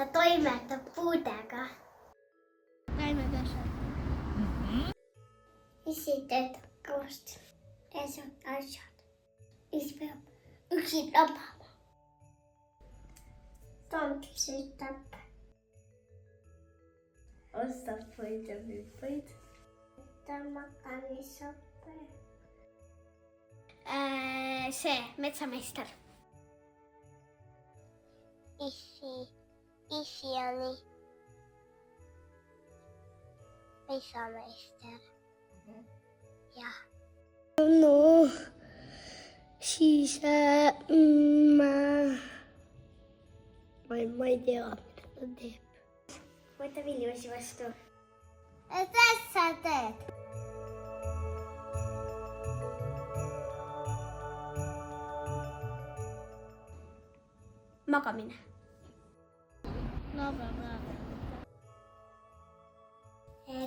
ta toimetab puudega. Taimepesad. Issi töötab kõvasti. Eesad asjad. Mis peab üksi tabama. Tont sõitab. Ostab võid ja müüb võid. Ta makanisoppe. See, metsameister. Issi on metsameister. Jah. No, siis ma ei tea, mida ta teeb. Võta Viljusi vastu. Mis sa teed? Magamine.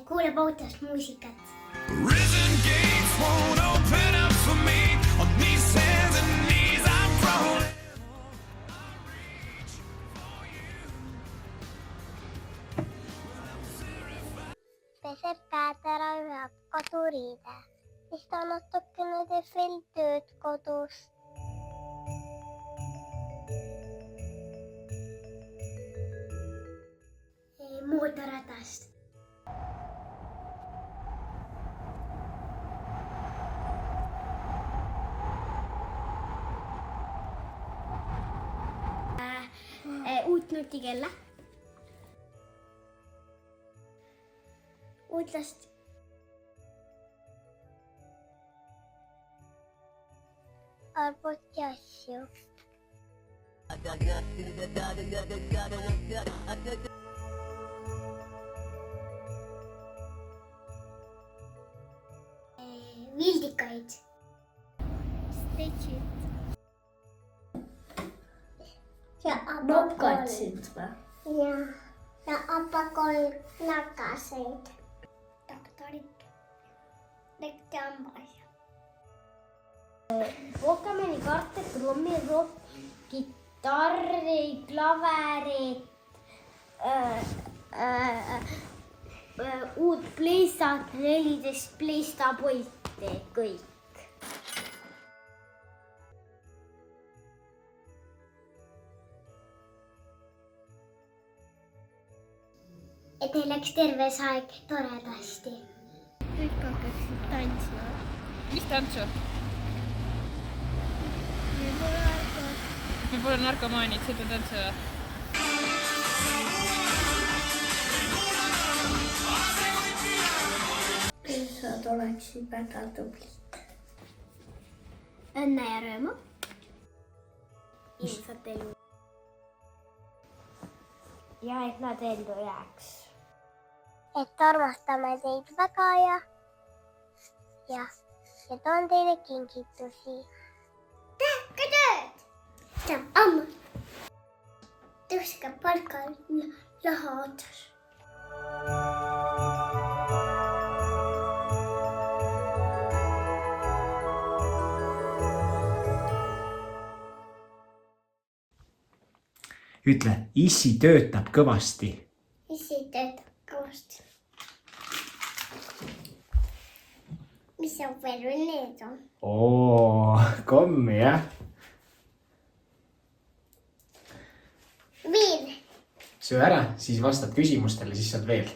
Kuuleb autos muusikat. Prison gates won't open up for me. On these hands and knees I'm crawling. Peseb käed ära ühe koduriide. Siis ta natukene teeb veel tööd kodus. Mootorradast. Uut nutikella. Uut last. Arvuti asju. Vildikaid. Stretchid. Ja Nokatsid või? Ja apakol nakaseid. Doktorit. Tekti hambaasja. Pokemoni kaarte, trommirock, kitarri, klaverit, uut Playstat 14 Playsta-pulti, kõik. Et teil läks terves aeg toredasti. Kõik hakkaksid tantsima. Mis tantsu? Me pole narkomaanid, seda tantsu või? Sa oleksid väga tublid. Õnne ja rõõmu. Ilusat elu. Ja et nad ellu jääks. Et armastame teid väga ja toon teile kingitusi. Tehke tööd! See on ammu. Tõuske palgal laha otsas. Ütle, issi töötab kõvasti. Issi töötab kõvasti. Mis on veel need on? Kommi, jah? Veel. Söö ära, siis vastad küsimustele, siis saad veel.